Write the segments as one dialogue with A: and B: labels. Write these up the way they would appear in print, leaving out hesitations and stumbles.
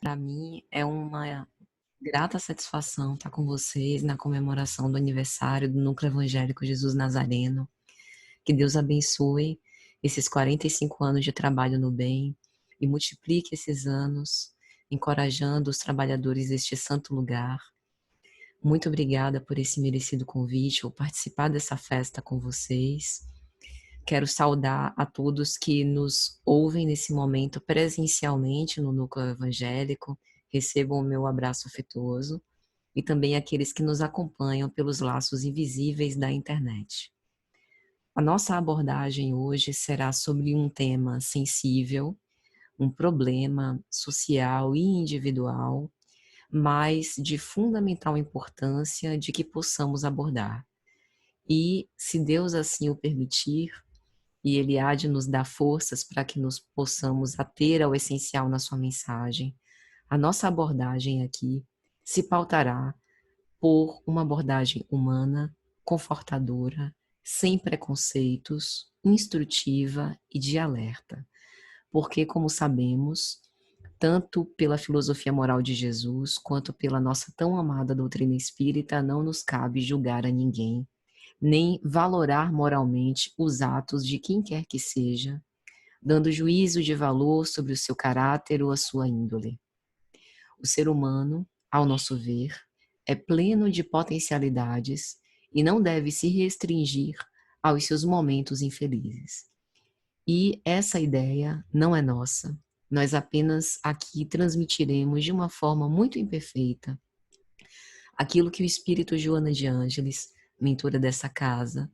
A: Para mim é uma grata satisfação estar com vocês na comemoração do aniversário do Núcleo Evangélico Jesus Nazareno. Que Deus abençoe esses 45 anos de trabalho no bem e multiplique esses anos, encorajando os trabalhadores deste santo lugar. Muito obrigada por esse merecido convite, por participar dessa festa com vocês. Quero saudar a todos que nos ouvem nesse momento presencialmente no Núcleo Evangélico, recebam o meu abraço afetuoso, e também aqueles que nos acompanham pelos laços invisíveis da internet. A nossa abordagem hoje será sobre um tema sensível, um problema social e individual, mas de fundamental importância de que possamos abordar. E, se Deus assim o permitir, e Ele há de nos dar forças para que nos possamos ater ao essencial na sua mensagem, a nossa abordagem aqui se pautará por uma abordagem humana, confortadora, sem preconceitos, instrutiva e de alerta. Porque, como sabemos, tanto pela filosofia moral de Jesus, quanto pela nossa tão amada doutrina espírita, não nos cabe julgar a ninguém, nem valorar moralmente os atos de quem quer que seja, dando juízo de valor sobre o seu caráter ou a sua índole. O ser humano, ao nosso ver, é pleno de potencialidades e não deve se restringir aos seus momentos infelizes. E essa ideia não é nossa. Nós apenas aqui transmitiremos de uma forma muito imperfeita aquilo que o espírito Joana de Ângeles, mentora dessa casa,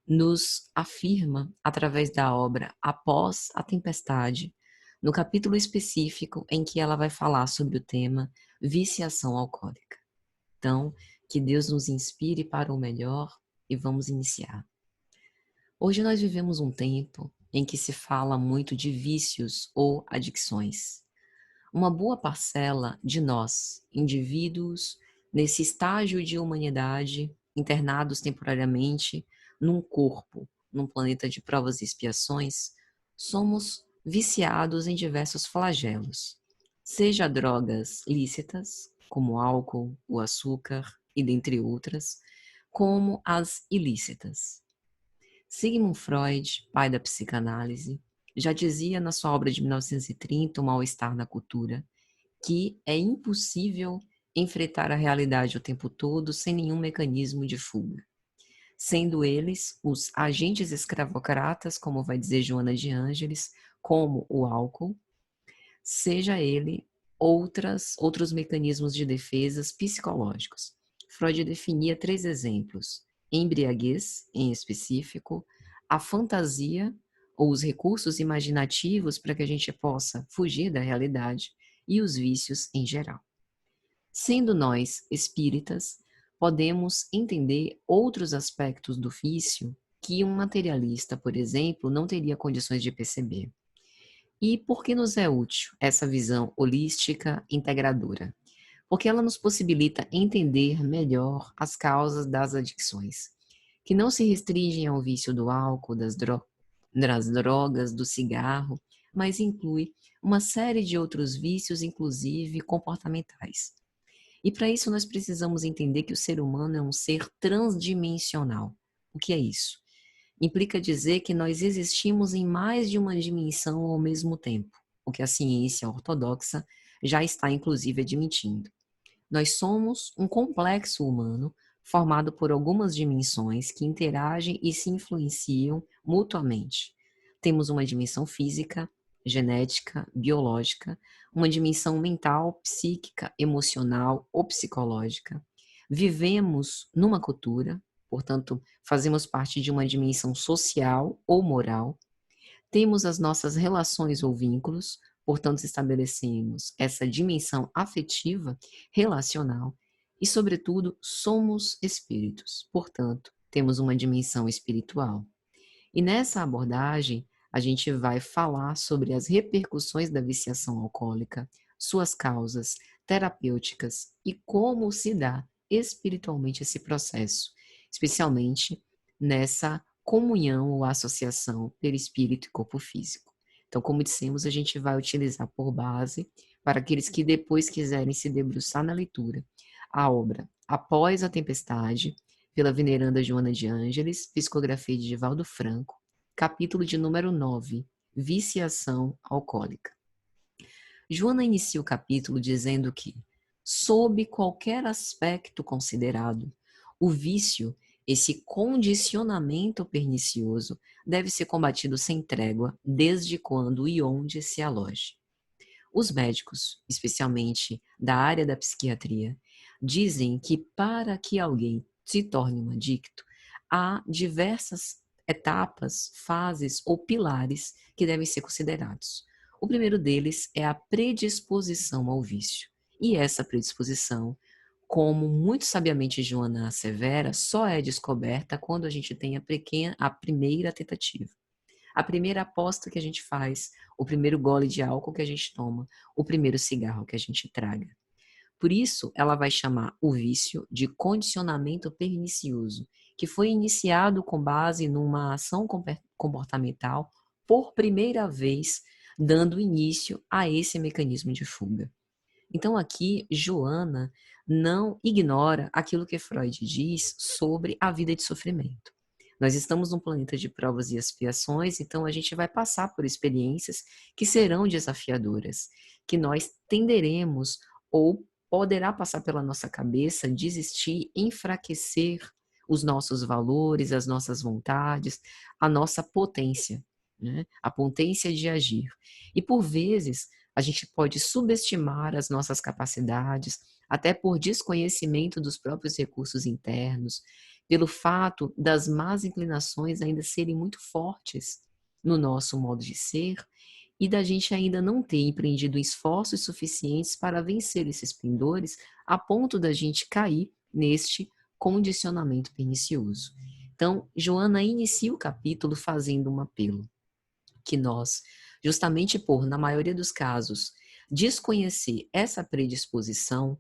A: nos afirma através da obra Após a Tempestade, no capítulo específico em que ela vai falar sobre o tema viciação alcoólica. Então, que Deus nos inspire para o melhor e vamos iniciar. Hoje nós vivemos um tempo em que se fala muito de vícios ou adicções. Uma boa parcela de nós, indivíduos, nesse estágio de humanidade, internados temporariamente num corpo, num planeta de provas e expiações, somos viciados em diversos flagelos, seja drogas lícitas, como álcool, o açúcar e dentre outras, como as ilícitas. Sigmund Freud, pai da psicanálise, já dizia na sua obra de 1930, O Mal-Estar na Cultura, que é impossível enfrentar a realidade o tempo todo sem nenhum mecanismo de fuga. Sendo eles os agentes escravocratas, como vai dizer Joana de Ângeles, como o álcool, seja ele outros mecanismos de defesas psicológicos. Freud definia 3 exemplos: embriaguez, em específico, a fantasia ou os recursos imaginativos para que a gente possa fugir da realidade, e os vícios em geral. Sendo nós espíritas, podemos entender outros aspectos do vício que um materialista, por exemplo, não teria condições de perceber. E por que nos é útil essa visão holística integradora? Porque ela nos possibilita entender melhor as causas das adicções, que não se restringem ao vício do álcool, das drogas, do cigarro, mas inclui uma série de outros vícios, inclusive comportamentais. E para isso nós precisamos entender que o ser humano é um ser transdimensional. O que é isso? Implica dizer que nós existimos em mais de uma dimensão ao mesmo tempo, o que a ciência ortodoxa já está inclusive admitindo. Nós somos um complexo humano formado por algumas dimensões que interagem e se influenciam mutuamente. Temos uma dimensão física, genética, biológica, uma dimensão mental, psíquica, emocional ou psicológica. Vivemos numa cultura, portanto, fazemos parte de uma dimensão social ou moral. Temos as nossas relações ou vínculos, portanto, estabelecemos essa dimensão afetiva, relacional, e, sobretudo, somos espíritos, portanto, temos uma dimensão espiritual. E nessa abordagem, a gente vai falar sobre as repercussões da viciação alcoólica, suas causas terapêuticas e como se dá espiritualmente esse processo, especialmente nessa comunhão ou associação perispírito e corpo físico. Então, como dissemos, a gente vai utilizar por base para aqueles que depois quiserem se debruçar na leitura, a obra Após a Tempestade, pela veneranda Joana de Ângeles, psicografia de Divaldo Franco, capítulo de número 9, Viciação Alcoólica. Joana inicia o capítulo dizendo que, sob qualquer aspecto considerado, o vício, esse condicionamento pernicioso, deve ser combatido sem trégua, desde quando e onde se aloje. Os médicos, especialmente da área da psiquiatria, dizem que para que alguém se torne um adicto, há diversas etapas, fases ou pilares que devem ser considerados. O primeiro deles é a predisposição ao vício. E essa predisposição, como muito sabiamente Joana assevera, só é descoberta quando a gente tem a primeira tentativa. A primeira aposta que a gente faz, o primeiro gole de álcool que a gente toma, o primeiro cigarro que a gente traga. Por isso, ela vai chamar o vício de condicionamento pernicioso, que foi iniciado com base numa ação comportamental por primeira vez, dando início a esse mecanismo de fuga. Então aqui, Joana não ignora aquilo que Freud diz sobre a vida de sofrimento. Nós estamos num planeta de provas e expiações, então a gente vai passar por experiências que serão desafiadoras, que nós tenderemos ou poderá passar pela nossa cabeça desistir, enfraquecer os nossos valores, as nossas vontades, a nossa potência, né? A potência de agir. E por vezes a gente pode subestimar as nossas capacidades, até por desconhecimento dos próprios recursos internos, pelo fato das más inclinações ainda serem muito fortes no nosso modo de ser e da gente ainda não ter empreendido esforços suficientes para vencer esses pendores a ponto da gente cair neste condicionamento pernicioso. Então, Joana inicia o capítulo fazendo um apelo que nós, justamente por, na maioria dos casos, desconhecer essa predisposição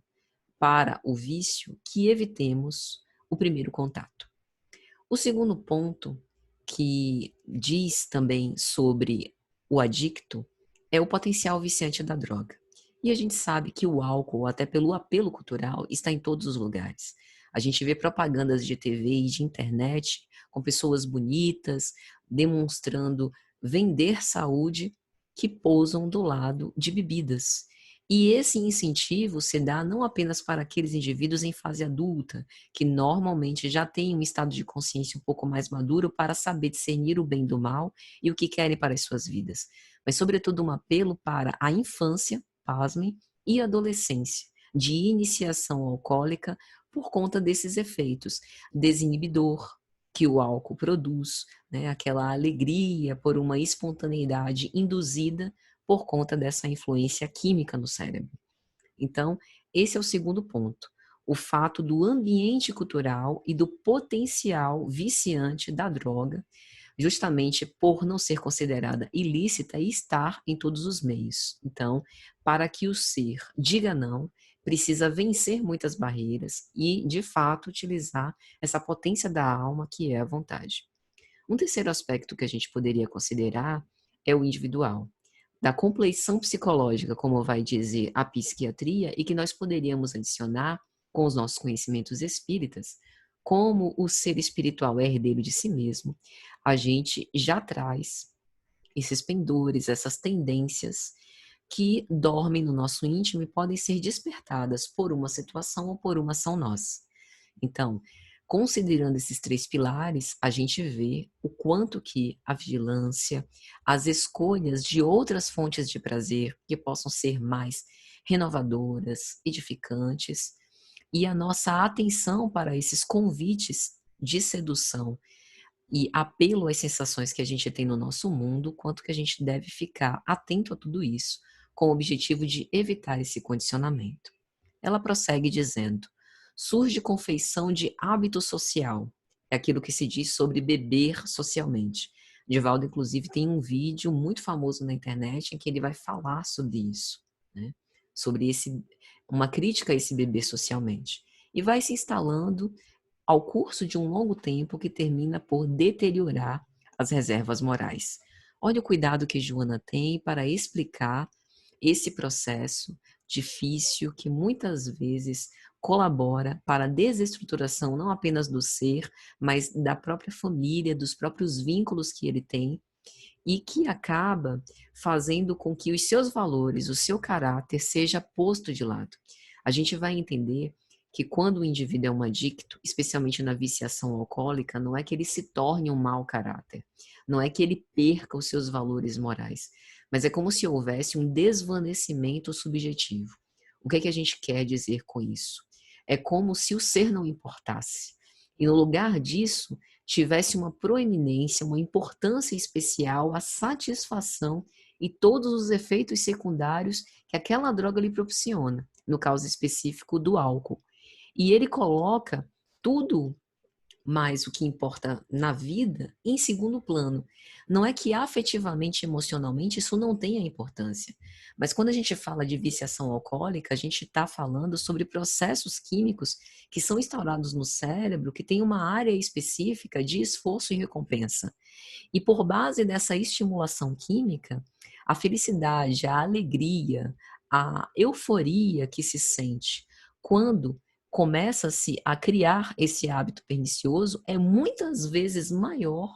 A: para o vício, que evitemos o primeiro contato. O segundo ponto, que diz também sobre o adicto, é o potencial viciante da droga. E a gente sabe que o álcool, até pelo apelo cultural, está em todos os lugares. A gente vê propagandas de TV e de internet com pessoas bonitas demonstrando vender saúde que pousam do lado de bebidas. E esse incentivo se dá não apenas para aqueles indivíduos em fase adulta, que normalmente já têm um estado de consciência um pouco mais maduro para saber discernir o bem do mal e o que querem para as suas vidas, mas sobretudo um apelo para a infância, pasmem, e adolescência, de iniciação alcoólica por conta desses efeitos desinibidor que o álcool produz, né? Aquela alegria por uma espontaneidade induzida por conta dessa influência química no cérebro. Então, esse é o segundo ponto, o fato do ambiente cultural e do potencial viciante da droga, justamente por não ser considerada ilícita e estar em todos os meios. Então, para que o ser diga não, precisa vencer muitas barreiras e, de fato, utilizar essa potência da alma que é a vontade. Um terceiro aspecto que a gente poderia considerar é o individual, da compleição psicológica, como vai dizer a psiquiatria, e que nós poderíamos adicionar com os nossos conhecimentos espíritas, como o ser espiritual é herdeiro de si mesmo, a gente já traz esses pendores, essas tendências que dormem no nosso íntimo e podem ser despertadas por uma situação ou por uma ação nossa. Então, considerando esses três pilares, a gente vê o quanto que a vigilância, as escolhas de outras fontes de prazer que possam ser mais renovadoras, edificantes, e a nossa atenção para esses convites de sedução e apelo às sensações que a gente tem no nosso mundo, quanto que a gente deve ficar atento a tudo isso, com o objetivo de evitar esse condicionamento. Ela prossegue dizendo: surge confeição de hábito social. É aquilo que se diz sobre beber socialmente. Divaldo, inclusive, tem um vídeo muito famoso na internet em que ele vai falar sobre isso, né? Sobre uma crítica a esse beber socialmente. E vai se instalando ao curso de um longo tempo que termina por deteriorar as reservas morais. Olha o cuidado que Joana tem para explicar esse processo difícil que muitas vezes colabora para a desestruturação não apenas do ser, mas da própria família, dos próprios vínculos que ele tem, e que acaba fazendo com que os seus valores, o seu caráter seja posto de lado. A gente vai entender que quando o indivíduo é um adicto, especialmente na viciação alcoólica, não é que ele se torne um mau caráter, não é que ele perca os seus valores morais, mas é como se houvesse um desvanecimento subjetivo. O que é que a gente quer dizer com isso? É como se o ser não importasse. E no lugar disso, tivesse uma proeminência, uma importância especial, a satisfação e todos os efeitos secundários que aquela droga lhe proporciona, no caso específico do álcool. E ele coloca tudo mais o que importa na vida em segundo plano. Não é que afetivamente, emocionalmente, isso não tenha importância. Mas quando a gente fala de viciação alcoólica, a gente está falando sobre processos químicos que são instaurados no cérebro, que tem uma área específica de esforço e recompensa. E por base dessa estimulação química, a felicidade, a alegria, a euforia que se sente quando começa-se a criar esse hábito pernicioso é muitas vezes maior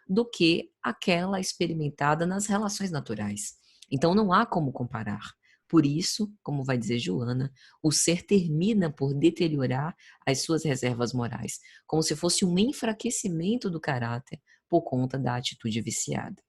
A: do que aquela experimentada nas relações naturais. Então não há como comparar. Por isso, como vai dizer Joana, o ser termina por deteriorar as suas reservas morais, como se fosse um enfraquecimento do caráter por conta da atitude viciada.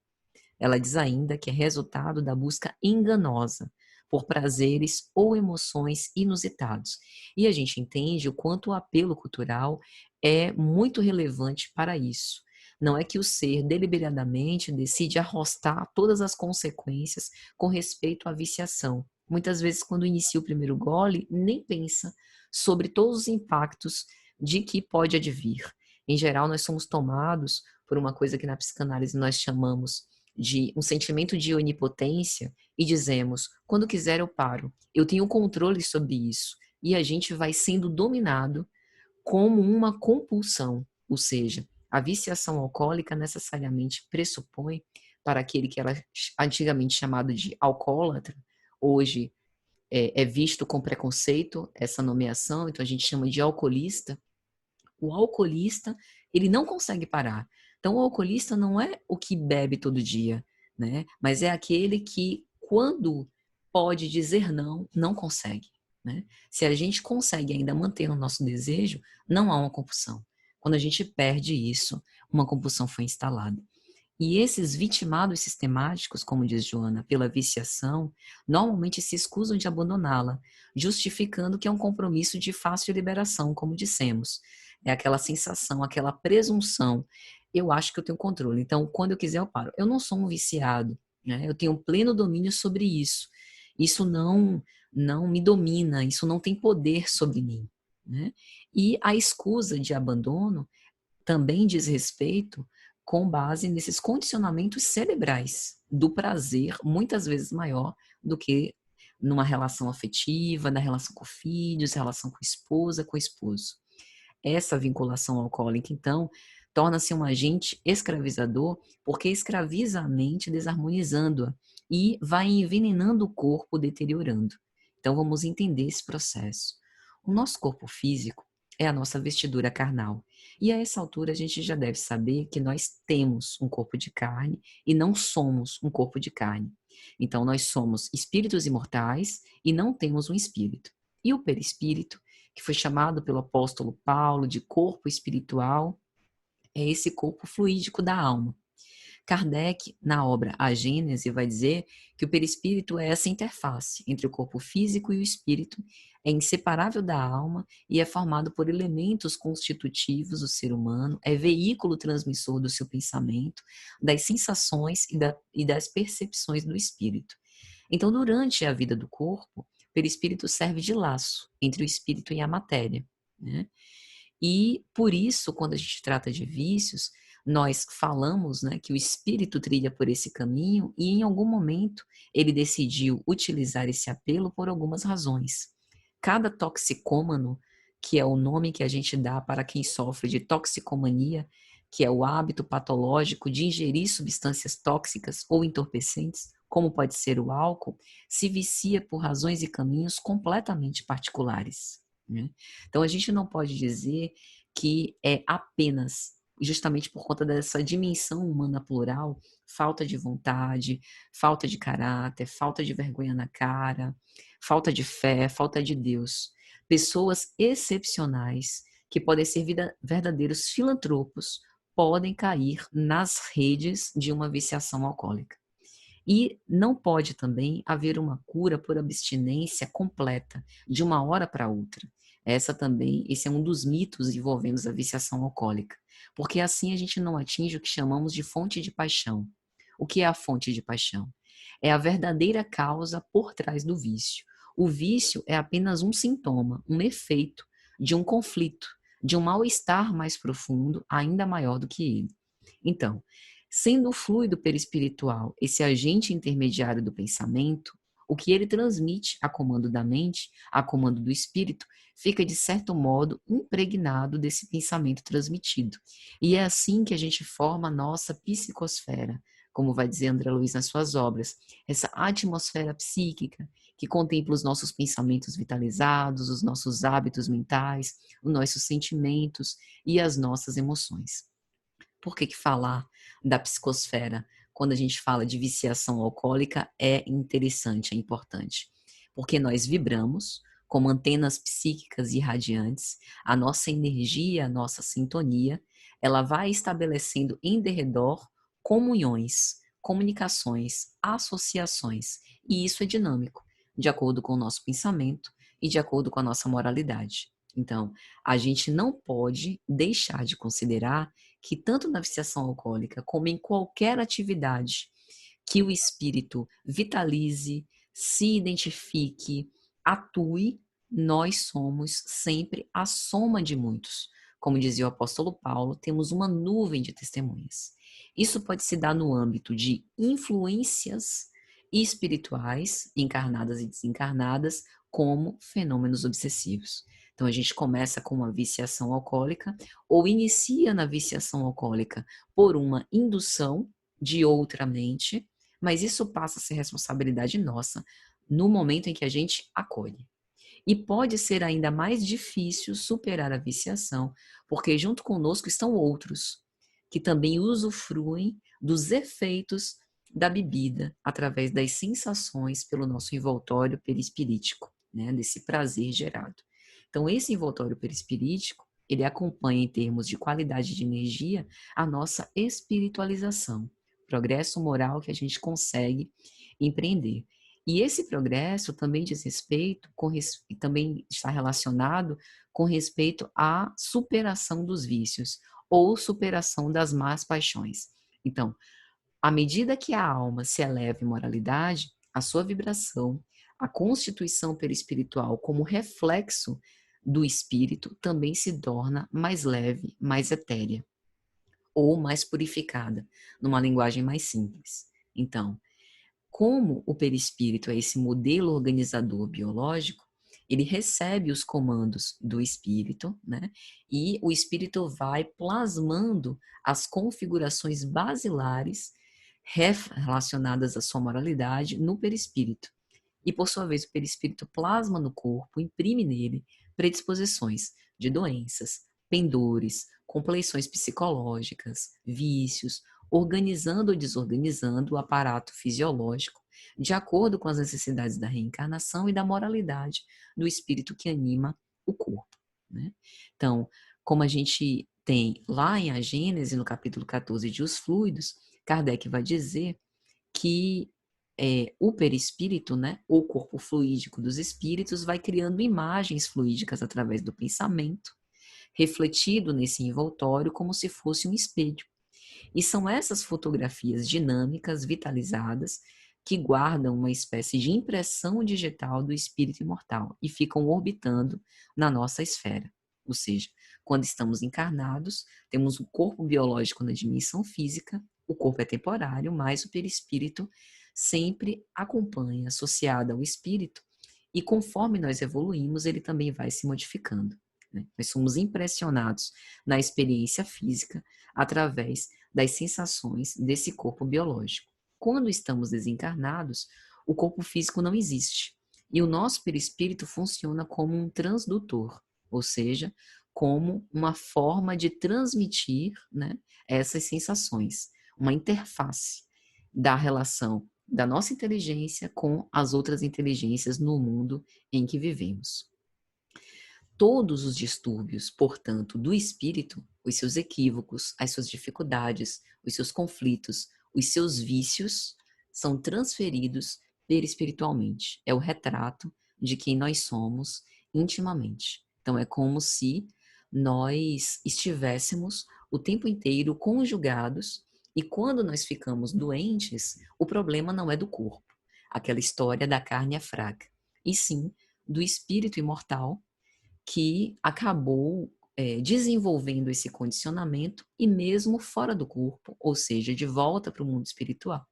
A: Ela diz ainda que é resultado da busca enganosa por prazeres ou emoções inusitados. E a gente entende o quanto o apelo cultural é muito relevante para isso. Não é que o ser deliberadamente decide arrostar todas as consequências com respeito à viciação. Muitas vezes, quando inicia o primeiro gole, nem pensa sobre todos os impactos de que pode advir. Em geral, nós somos tomados por uma coisa que na psicanálise nós chamamos de um sentimento de onipotência e dizemos, quando quiser eu paro, eu tenho controle sobre isso. E a gente vai sendo dominado como uma compulsão, ou seja, a viciação alcoólica necessariamente pressupõe para aquele que era antigamente chamado de alcoólatra, hoje é visto com preconceito essa nomeação, então a gente chama de alcoolista. O alcoolista, ele não consegue parar. Então, o alcoolista não é o que bebe todo dia, né? Mas é aquele que, quando pode dizer não, não consegue, né? Se a gente consegue ainda manter o nosso desejo, não há uma compulsão. Quando a gente perde isso, uma compulsão foi instalada. E esses vitimados sistemáticos, como diz Joana, pela viciação, normalmente se escusam de abandoná-la, justificando que é um compromisso de fácil liberação, como dissemos. É aquela sensação, aquela presunção. Eu acho que eu tenho controle, então quando eu quiser eu paro. Eu não sou um viciado, né? Eu tenho pleno domínio sobre isso. Isso não me domina, isso não tem poder sobre mim, né? E a escusa de abandono também diz respeito com base nesses condicionamentos cerebrais do prazer, muitas vezes maior do que numa relação afetiva, na relação com filhos, relação com esposa, com esposo. Essa vinculação alcoólica, então, torna-se um agente escravizador porque escraviza a mente, desarmonizando-a e vai envenenando o corpo, deteriorando. Então, vamos entender esse processo. O nosso corpo físico é a nossa vestidura carnal. E a essa altura a gente já deve saber que nós temos um corpo de carne e não somos um corpo de carne. Então, nós somos espíritos imortais e não temos um espírito. E o perispírito, que foi chamado pelo apóstolo Paulo de corpo espiritual, é esse corpo fluídico da alma. Kardec, na obra A Gênese, vai dizer que o perispírito é essa interface entre o corpo físico e o espírito, é inseparável da alma e é formado por elementos constitutivos do ser humano, é veículo transmissor do seu pensamento, das sensações e das percepções do espírito. Então, durante a vida do corpo, o perispírito serve de laço entre o espírito e a matéria, né? E por isso, quando a gente trata de vícios, nós falamos, né, que o espírito trilha por esse caminho e em algum momento ele decidiu utilizar esse apelo por algumas razões. Cada toxicômano, que é o nome que a gente dá para quem sofre de toxicomania, que é o hábito patológico de ingerir substâncias tóxicas ou entorpecentes, como pode ser o álcool, se vicia por razões e caminhos completamente particulares, né? Então a gente não pode dizer que é apenas, justamente por conta dessa dimensão humana plural, falta de vontade, falta de caráter, falta de vergonha na cara, falta de fé, falta de Deus. Pessoas excepcionais, que podem ser verdadeiros filantropos, podem cair nas redes de uma viciação alcoólica. E não pode também haver uma cura por abstinência completa, de uma hora para outra. Esse é um dos mitos envolvendo a viciação alcoólica, porque assim a gente não atinge o que chamamos de fonte de paixão. O que é a fonte de paixão? É a verdadeira causa por trás do vício. O vício é apenas um sintoma, um efeito de um conflito, de um mal-estar mais profundo, ainda maior do que ele. Então, sendo o fluido perispiritual esse agente intermediário do pensamento, o que ele transmite a comando da mente, a comando do espírito, fica de certo modo impregnado desse pensamento transmitido. E é assim que a gente forma a nossa psicosfera, como vai dizer André Luiz nas suas obras, essa atmosfera psíquica que contempla os nossos pensamentos vitalizados, os nossos hábitos mentais, os nossos sentimentos e as nossas emoções. Por que falar da psicosfera quando a gente fala de viciação alcoólica é interessante, é importante? Porque nós vibramos como antenas psíquicas irradiantes, a nossa energia, a nossa sintonia, ela vai estabelecendo em derredor comunhões, comunicações, associações, e isso é dinâmico, de acordo com o nosso pensamento e de acordo com a nossa moralidade. Então, a gente não pode deixar de considerar que tanto na viciação alcoólica como em qualquer atividade que o espírito vitalize, se identifique, atue, nós somos sempre a soma de muitos. Como dizia o apóstolo Paulo, temos uma nuvem de testemunhas. Isso pode se dar no âmbito de influências espirituais, encarnadas e desencarnadas, como fenômenos obsessivos. Então a gente começa com uma viciação alcoólica ou inicia na viciação alcoólica por uma indução de outra mente, mas isso passa a ser responsabilidade nossa no momento em que a gente acolhe. E pode ser ainda mais difícil superar a viciação, porque junto conosco estão outros, que também usufruem dos efeitos da bebida através das sensações pelo nosso envoltório perispirítico, né, desse prazer gerado. Então, esse envoltório perispirítico, ele acompanha em termos de qualidade de energia a nossa espiritualização, progresso moral que a gente consegue empreender. E esse progresso também diz respeito, também está relacionado com respeito à superação dos vícios ou superação das más paixões. Então, à medida que a alma se eleva em moralidade, a sua vibração, a constituição perispiritual como reflexo do espírito também se torna mais leve, mais etérea ou mais purificada, numa linguagem mais simples. Então, como o perispírito é esse modelo organizador biológico, ele recebe os comandos do espírito, né? E o espírito vai plasmando as configurações basilares relacionadas à sua moralidade no perispírito. E, por sua vez, o perispírito plasma no corpo, imprime nele predisposições de doenças, pendores, compleições psicológicas, vícios, organizando ou desorganizando o aparato fisiológico de acordo com as necessidades da reencarnação e da moralidade do espírito que anima o corpo, né? Então, como a gente tem lá em A Gênese, no capítulo 14 de Os Fluidos, Kardec vai dizer que o perispírito, né, ou corpo fluídico dos espíritos, vai criando imagens fluídicas através do pensamento, refletido nesse envoltório como se fosse um espelho. E são essas fotografias dinâmicas, vitalizadas, que guardam uma espécie de impressão digital do espírito imortal e ficam orbitando na nossa esfera. Ou seja, quando estamos encarnados, temos um corpo biológico na dimensão física, o corpo é temporário, mas o perispírito sempre acompanha, associado ao espírito, e conforme nós evoluímos, ele também vai se modificando, né? Nós somos impressionados na experiência física através das sensações desse corpo biológico. Quando estamos desencarnados, o corpo físico não existe. E o nosso perispírito funciona como um transdutor, ou seja, como uma forma de transmitir, né, essas sensações, uma interface da relação da nossa inteligência com as outras inteligências no mundo em que vivemos. Todos os distúrbios, portanto, do espírito, os seus equívocos, as suas dificuldades, os seus conflitos, os seus vícios, são transferidos perispiritualmente. É o retrato de quem nós somos intimamente. Então, é como se nós estivéssemos o tempo inteiro conjugados, e quando nós ficamos doentes, o problema não é do corpo, aquela história da carne é fraca, e sim do espírito imortal que acabou desenvolvendo esse condicionamento e mesmo fora do corpo, ou seja, de volta para o mundo espiritual,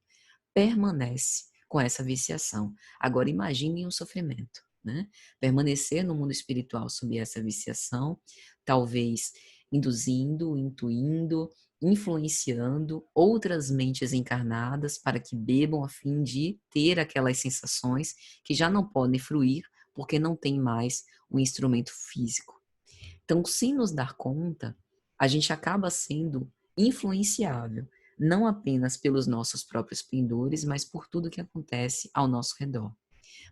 A: permanece com essa viciação. Agora imagine um sofrimento, né? Permanecer no mundo espiritual sob essa viciação, talvez induzindo, intuindo, influenciando outras mentes encarnadas para que bebam a fim de ter aquelas sensações que já não podem fruir porque não tem mais um instrumento físico. Então, sem nos dar conta, a gente acaba sendo influenciável, não apenas pelos nossos próprios pendores, mas por tudo que acontece ao nosso redor.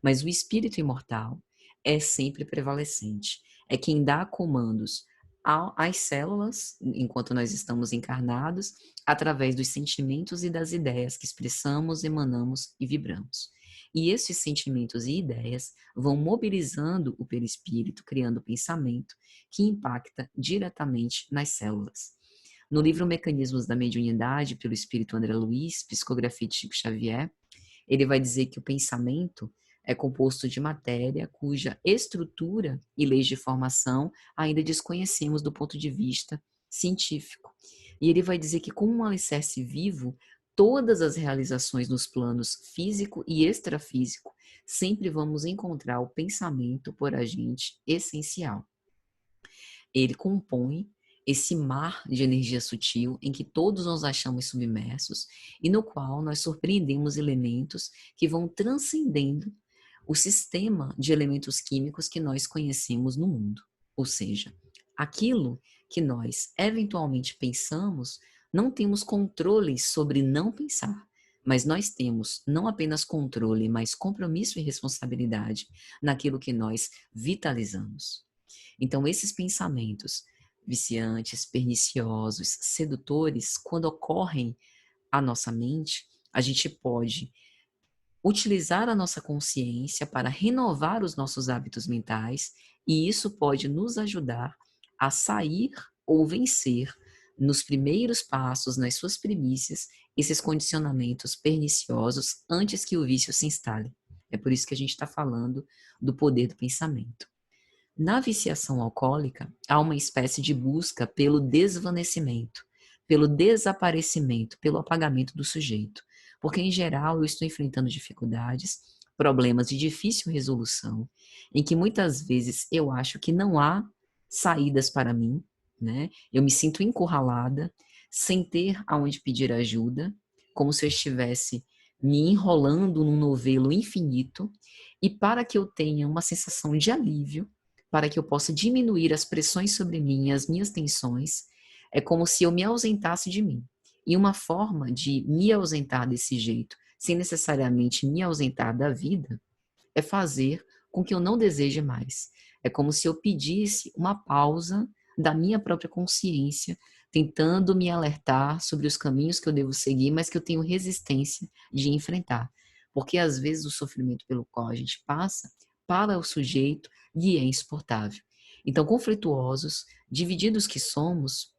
A: Mas o espírito imortal é sempre prevalecente. É quem dá comandos às células, enquanto nós estamos encarnados, através dos sentimentos e das ideias que expressamos, emanamos e vibramos. E esses sentimentos e ideias vão mobilizando o perispírito, criando pensamento que impacta diretamente nas células. No livro Mecanismos da Mediunidade, pelo espírito André Luiz, psicografia de Chico Xavier, ele vai dizer que o pensamento é composto de matéria cuja estrutura e leis de formação ainda desconhecemos do ponto de vista científico. E ele vai dizer que, como um alicerce vivo, todas as realizações nos planos físico e extrafísico sempre vamos encontrar o pensamento por agente essencial. Ele compõe esse mar de energia sutil em que todos nos achamos submersos e no qual nós surpreendemos elementos que vão transcendendo o sistema de elementos químicos que nós conhecemos no mundo. Ou seja, aquilo que nós eventualmente pensamos, não temos controle sobre não pensar, mas nós temos não apenas controle, mas compromisso e responsabilidade naquilo que nós vitalizamos. Então, esses pensamentos viciantes, perniciosos, sedutores, quando ocorrem à nossa mente, a gente pode utilizar a nossa consciência para renovar os nossos hábitos mentais, e isso pode nos ajudar a sair ou vencer nos primeiros passos, nas suas primícias, esses condicionamentos perniciosos antes que o vício se instale. É por isso que a gente está falando do poder do pensamento. Na viciação alcoólica, há uma espécie de busca pelo desvanecimento, pelo desaparecimento, pelo apagamento do sujeito. Porque, em geral, eu estou enfrentando dificuldades, problemas de difícil resolução, em que muitas vezes eu acho que não há saídas para mim, né? Eu me sinto encurralada, sem ter aonde pedir ajuda, como se eu estivesse me enrolando num novelo infinito, e para que eu tenha uma sensação de alívio, para que eu possa diminuir as pressões sobre mim e as minhas tensões, é como se eu me ausentasse de mim. E uma forma de me ausentar desse jeito, sem necessariamente me ausentar da vida, é fazer com que eu não deseje mais. É como se eu pedisse uma pausa da minha própria consciência, tentando me alertar sobre os caminhos que eu devo seguir, mas que eu tenho resistência de enfrentar. Porque às vezes o sofrimento pelo qual a gente passa, para o sujeito, lhe é insuportável. Então, conflituosos, divididos que somos,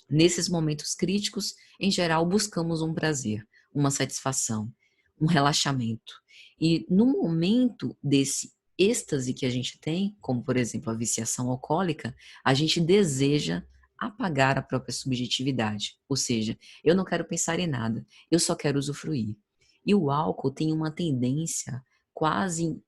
A: nesses momentos críticos, em geral, buscamos um prazer, uma satisfação, um relaxamento. E no momento desse êxtase que a gente tem, como por exemplo a viciação alcoólica, a gente deseja apagar a própria subjetividade. Ou seja, eu não quero pensar em nada, eu só quero usufruir. E o álcool tem uma tendência quase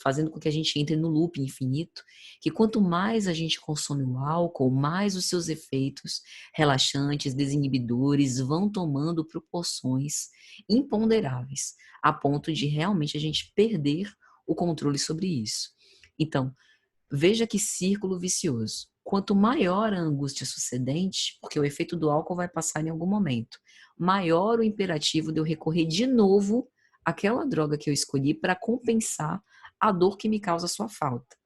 A: fazendo com que a gente entre no loop infinito, que quanto mais a gente consome o álcool, mais os seus efeitos relaxantes, desinibidores vão tomando proporções imponderáveis, a ponto de realmente a gente perder o controle sobre isso. Então, veja que círculo vicioso. Quanto maior a angústia sucedente, porque o efeito do álcool vai passar em algum momento, maior o imperativo de eu recorrer de novo àquela droga que eu escolhi para compensar a dor que me causa a sua falta.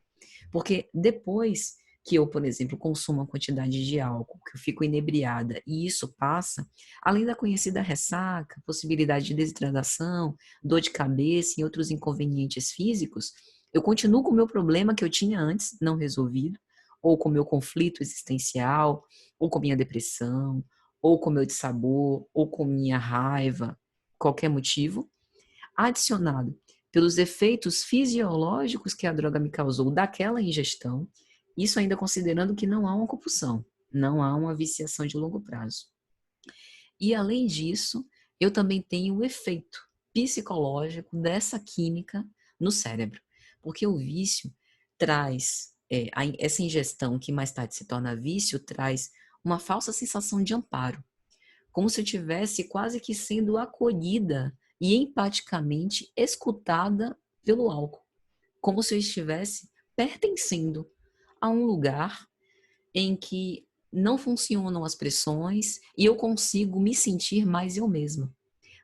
A: Porque depois que eu, por exemplo, consumo uma quantidade de álcool, que eu fico inebriada e isso passa, além da conhecida ressaca, possibilidade de desidratação, dor de cabeça e outros inconvenientes físicos, eu continuo com o meu problema que eu tinha antes, não resolvido, ou com o meu conflito existencial, ou com minha depressão, ou com meu dissabor, ou com minha raiva, qualquer motivo, adicionado pelos efeitos fisiológicos que a droga me causou daquela ingestão, isso ainda considerando que não há uma compulsão, não há uma viciação de longo prazo. E além disso, eu também tenho o efeito psicológico dessa química no cérebro, porque o vício traz, essa ingestão que mais tarde se torna vício, traz uma falsa sensação de amparo, como se eu estivesse quase que sendo acolhida e empaticamente escutada pelo álcool, como se eu estivesse pertencendo a um lugar em que não funcionam as pressões e eu consigo me sentir mais eu mesma.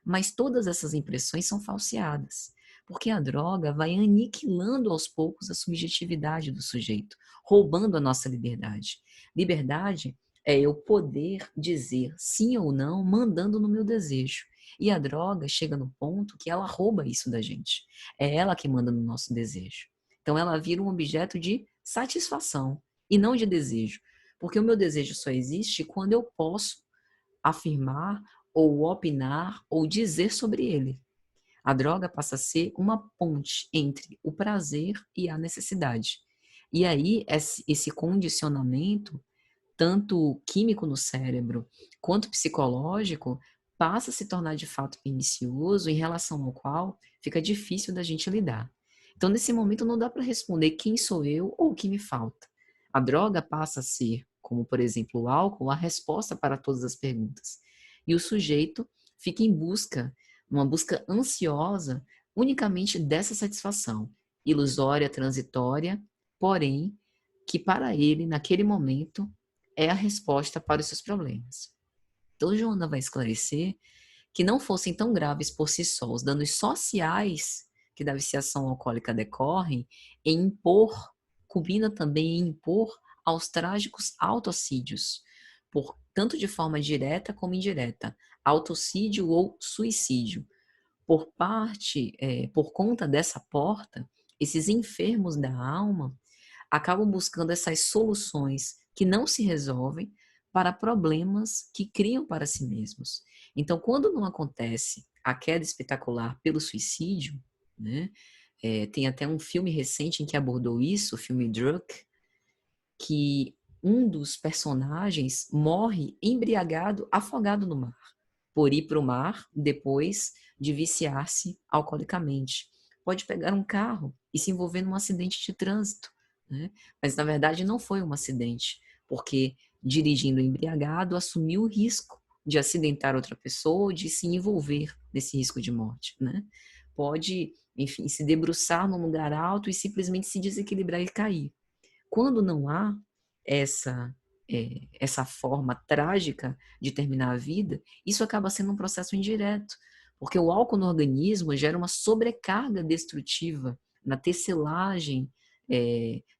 A: Mas todas essas impressões são falseadas, porque a droga vai aniquilando aos poucos a subjetividade do sujeito, roubando a nossa liberdade. Liberdade é eu poder dizer sim ou não, mandando no meu desejo. E a droga chega no ponto que ela rouba isso da gente. É ela que manda no nosso desejo. Então ela vira um objeto de satisfação e não de desejo. Porque o meu desejo só existe quando eu posso afirmar ou opinar ou dizer sobre ele. A droga passa a ser uma ponte entre o prazer e a necessidade. E aí, esse condicionamento, tanto químico no cérebro quanto psicológico, passa a se tornar de fato pernicioso, em relação ao qual fica difícil da gente lidar. Então, nesse momento, não dá para responder quem sou eu ou o que me falta. A droga passa a ser, como por exemplo o álcool, a resposta para todas as perguntas. E o sujeito fica em busca, uma busca ansiosa, unicamente dessa satisfação, ilusória, transitória, porém, que para ele, naquele momento, é a resposta para os seus problemas. Então, Joana vai esclarecer que não fossem tão graves por si só os danos sociais que da viciação alcoólica decorrem, em impor, combina também em impor aos trágicos autocídios, por, tanto de forma direta como indireta, autocídio ou suicídio. Por conta dessa porta, esses enfermos da alma acabam buscando essas soluções que não se resolvem para problemas que criam para si mesmos. Então, quando não acontece a queda espetacular pelo suicídio, né, tem até um filme recente em que abordou isso, o filme Druk, que um dos personagens morre embriagado, afogado no mar, por ir para o mar depois de viciar-se alcoolicamente. Pode pegar um carro e se envolver num acidente de trânsito, né? Mas na verdade não foi um acidente, porque dirigindo embriagado assumiu o risco de acidentar outra pessoa ou de se envolver nesse risco de morte, né? Pode, enfim, se debruçar num lugar alto e simplesmente se desequilibrar e cair. Quando não há essa essa forma trágica de terminar a vida, isso acaba sendo um processo indireto, porque o álcool no organismo gera uma sobrecarga destrutiva na tecelagem,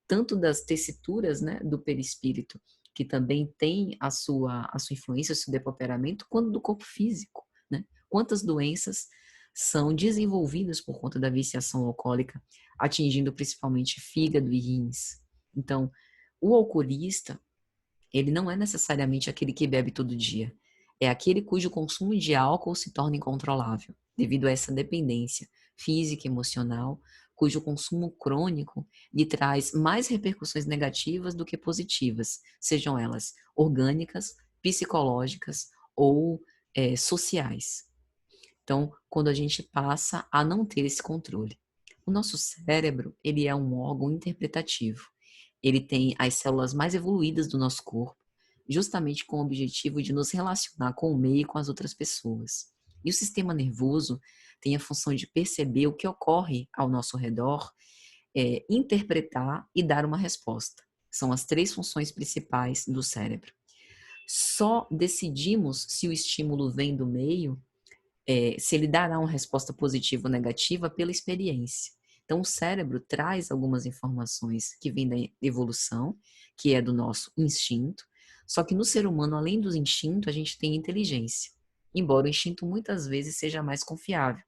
A: tanto das tessituras, né, do perispírito, que também tem a sua influência, o seu depauperamento, quanto do corpo físico, né? Quantas doenças são desenvolvidas por conta da viciação alcoólica, atingindo principalmente fígado e rins. Então, o alcoolista, ele não é necessariamente aquele que bebe todo dia. É aquele cujo consumo de álcool se torna incontrolável, devido a essa dependência física e emocional, cujo consumo crônico lhe traz mais repercussões negativas do que positivas, sejam elas orgânicas, psicológicas ou sociais. Então, quando a gente passa a não ter esse controle. O nosso cérebro, ele é um órgão interpretativo. Ele tem as células mais evoluídas do nosso corpo, justamente com o objetivo de nos relacionar com o meio e com as outras pessoas. E o sistema nervoso tem a função de perceber o que ocorre ao nosso redor, interpretar e dar uma resposta. São as três funções principais do cérebro. Só decidimos se o estímulo vem do meio, se ele dará uma resposta positiva ou negativa pela experiência. Então, o cérebro traz algumas informações que vêm da evolução, que é do nosso instinto, só que no ser humano, além do instinto, a gente tem inteligência. Embora o instinto muitas vezes seja mais confiável,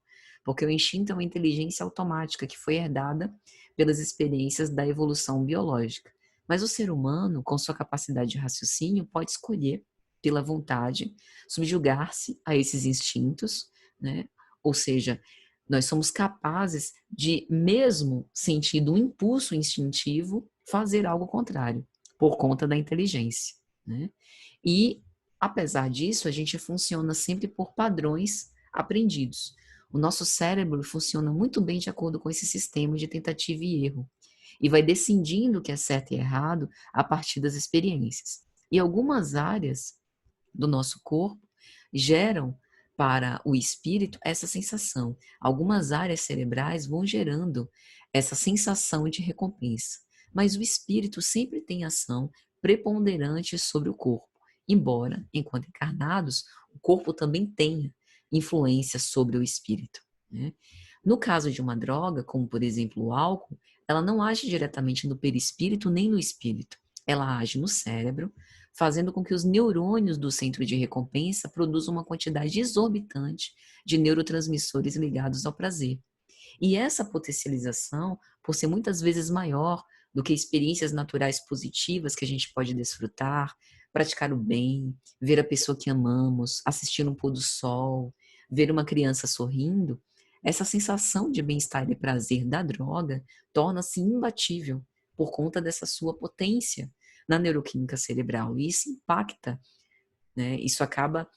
A: porque o instinto é uma inteligência automática que foi herdada pelas experiências da evolução biológica. Mas o ser humano, com sua capacidade de raciocínio, pode escolher, pela vontade, subjugar-se a esses instintos, né? Ou seja, nós somos capazes de, mesmo sentindo um impulso instintivo, fazer algo contrário, por conta da inteligência, né? E, apesar disso, a gente funciona sempre por padrões aprendidos. O nosso cérebro funciona muito bem de acordo com esse sistema de tentativa e erro, e vai decidindo o que é certo e errado a partir das experiências. E algumas áreas do nosso corpo geram para o espírito essa sensação. Algumas áreas cerebrais vão gerando essa sensação de recompensa, mas o espírito sempre tem ação preponderante sobre o corpo, embora, enquanto encarnados, o corpo também tenha influência sobre o espírito, né? No caso de uma droga, como por exemplo o álcool, ela não age diretamente no perispírito nem no espírito. Ela age no cérebro, fazendo com que os neurônios do centro de recompensa produzam uma quantidade exorbitante de neurotransmissores ligados ao prazer. E essa potencialização, por ser muitas vezes maior do que experiências naturais positivas que a gente pode desfrutar, praticar o bem, ver a pessoa que amamos, assistir um pôr do sol, ver uma criança sorrindo, essa sensação de bem-estar e prazer da droga torna-se imbatível por conta dessa sua potência na neuroquímica cerebral. E isso impacta, né? Isso acaba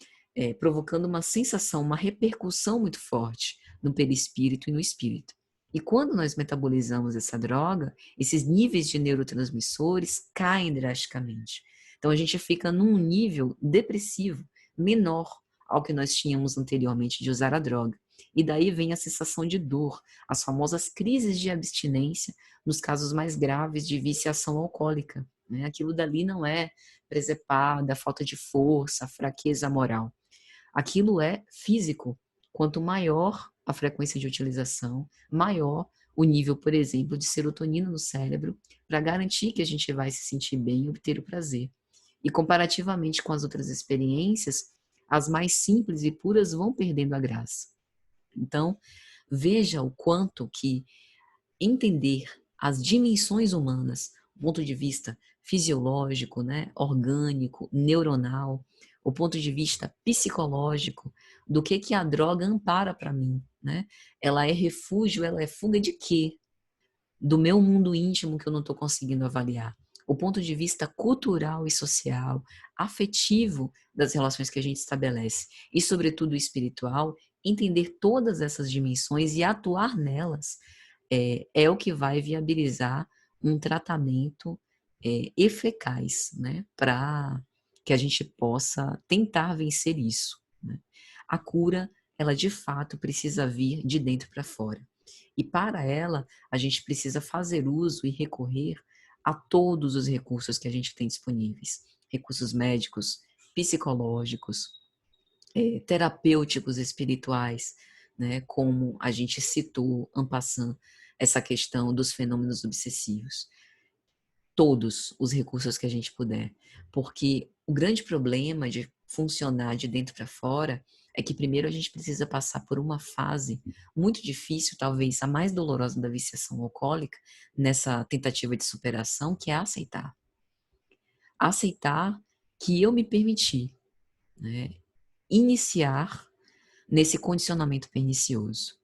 A: provocando uma sensação, uma repercussão muito forte no perispírito e no espírito. E quando nós metabolizamos essa droga, esses níveis de neurotransmissores caem drasticamente. Então a gente fica num nível depressivo menor ao que nós tínhamos anteriormente de usar a droga. E daí vem a sensação de dor, as famosas crises de abstinência nos casos mais graves de viciação alcoólica, né? Aquilo dali não é presepada, falta de força, fraqueza moral. Aquilo é físico. Quanto maior a frequência de utilização, maior o nível, por exemplo, de serotonina no cérebro, para garantir que a gente vai se sentir bem e obter o prazer. E comparativamente com as outras experiências, as mais simples e puras vão perdendo a graça. Então, veja o quanto que entender as dimensões humanas, do ponto de vista fisiológico, né, orgânico, neuronal, o ponto de vista psicológico, do que a droga ampara para mim, né? Ela é refúgio, ela é fuga de quê? Do meu mundo íntimo que eu não estou conseguindo avaliar. O ponto de vista cultural e social, afetivo das relações que a gente estabelece e, sobretudo, espiritual, entender todas essas dimensões e atuar nelas é o que vai viabilizar um tratamento eficaz, né, para que a gente possa tentar vencer isso, né? A cura, ela de fato precisa vir de dentro para fora. E para ela, a gente precisa fazer uso e recorrer a todos os recursos que a gente tem disponíveis. Recursos médicos, psicológicos, terapêuticos espirituais, né, como a gente citou en passant, essa questão dos fenômenos obsessivos. Todos os recursos que a gente puder, porque o grande problema de funcionar de dentro para fora é que primeiro a gente precisa passar por uma fase muito difícil, talvez a mais dolorosa da viciação alcoólica, nessa tentativa de superação, que é aceitar. Aceitar que eu me permiti, né, iniciar nesse condicionamento pernicioso.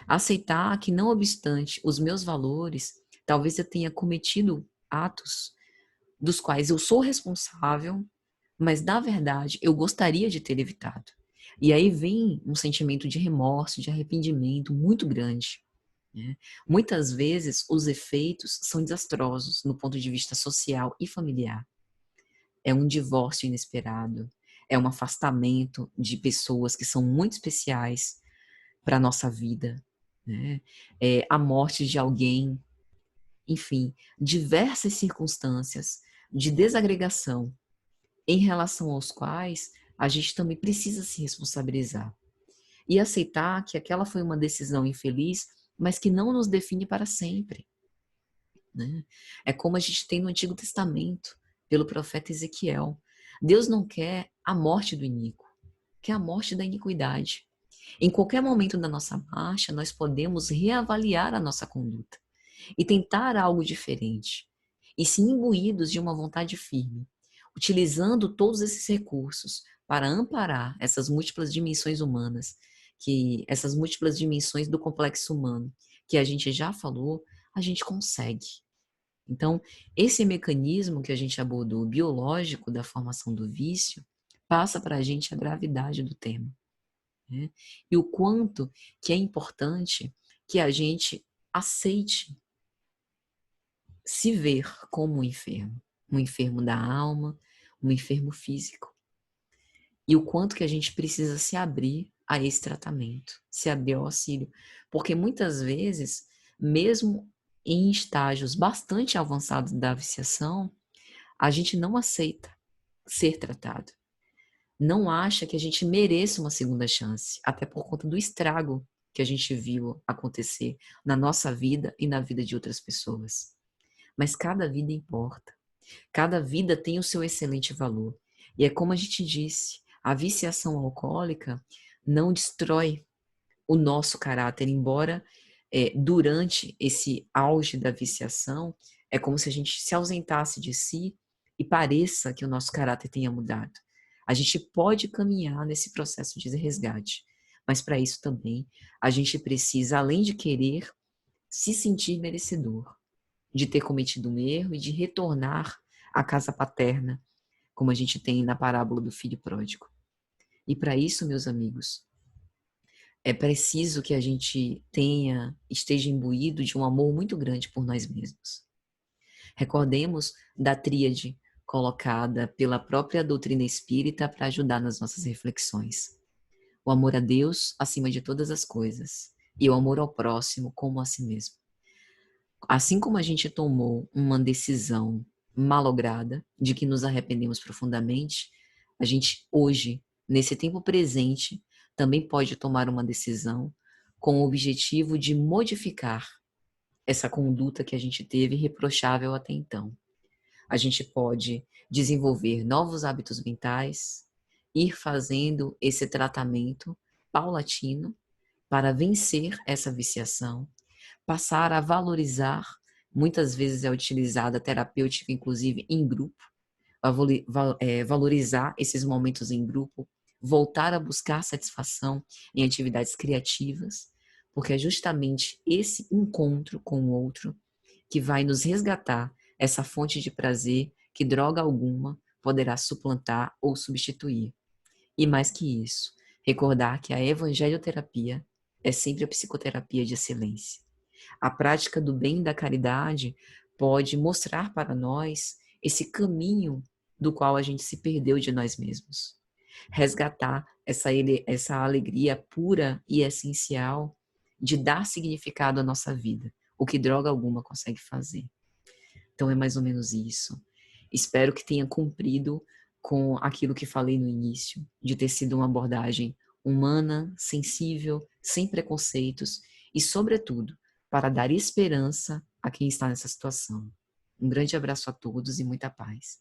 A: Aceitar que, não obstante os meus valores, talvez eu tenha cometido atos dos quais eu sou responsável, mas, na verdade, eu gostaria de ter evitado. E aí vem um sentimento de remorso, de arrependimento muito grande. né? Muitas vezes, os efeitos são desastrosos no ponto de vista social e familiar. É um divórcio inesperado, é um afastamento de pessoas que são muito especiais para a nossa vida, né? É a morte de alguém, enfim, diversas circunstâncias de desagregação em relação aos quais a gente também precisa se responsabilizar e aceitar que aquela foi uma decisão infeliz, mas que não nos define para sempre, né? É como a gente tem no Antigo Testamento, pelo profeta Ezequiel. Deus não quer a morte do iníquo, quer a morte da iniquidade. Em qualquer momento da nossa marcha, nós podemos reavaliar a nossa conduta e tentar algo diferente. E se imbuídos de uma vontade firme, utilizando todos esses recursos para amparar essas múltiplas dimensões humanas, que essas múltiplas dimensões do complexo humano, que a gente já falou, a gente consegue. Então, esse mecanismo que a gente abordou, biológico da formação do vício, passa para a gente a gravidade do tema, né? E o quanto que é importante que a gente aceite se ver como um enfermo da alma, um enfermo físico. E o quanto que a gente precisa se abrir a esse tratamento, se abrir ao auxílio. Porque muitas vezes, mesmo em estágios bastante avançados da viciação, a gente não aceita ser tratado. Não acha que a gente mereça uma segunda chance, até por conta do estrago que a gente viu acontecer na nossa vida e na vida de outras pessoas. Mas cada vida importa. Cada vida tem o seu excelente valor. E é como a gente disse, a viciação alcoólica não destrói o nosso caráter, embora durante esse auge da viciação, é como se a gente se ausentasse de si e pareça que o nosso caráter tenha mudado. A gente pode caminhar nesse processo de resgate, mas para isso também a gente precisa, além de querer, se sentir merecedor de ter cometido um erro e de retornar à casa paterna, como a gente tem na parábola do filho pródigo. E para isso, meus amigos, é preciso que a gente esteja imbuído de um amor muito grande por nós mesmos. Recordemos da tríade colocada pela própria doutrina espírita para ajudar nas nossas reflexões. O amor a Deus acima de todas as coisas e o amor ao próximo como a si mesmo. Assim como a gente tomou uma decisão malograda, de que nos arrependemos profundamente, a gente hoje, nesse tempo presente, também pode tomar uma decisão com o objetivo de modificar essa conduta que a gente teve reprochável até então. A gente pode desenvolver novos hábitos mentais, ir fazendo esse tratamento paulatino para vencer essa viciação, passar a valorizar, muitas vezes é utilizada a terapêutica, inclusive em grupo, valorizar esses momentos em grupo, voltar a buscar satisfação em atividades criativas, porque é justamente esse encontro com o outro que vai nos resgatar essa fonte de prazer que droga alguma poderá suplantar ou substituir. E mais que isso, recordar que a evangelioterapia é sempre a psicoterapia de excelência. A prática do bem e da caridade pode mostrar para nós esse caminho do qual a gente se perdeu de nós mesmos. Resgatar essa alegria pura e essencial de dar significado à nossa vida, o que droga alguma consegue fazer. Então é mais ou menos isso. Espero que tenha cumprido com aquilo que falei no início, de ter sido uma abordagem humana, sensível, sem preconceitos e, sobretudo, para dar esperança a quem está nessa situação. Um grande abraço a todos e muita paz.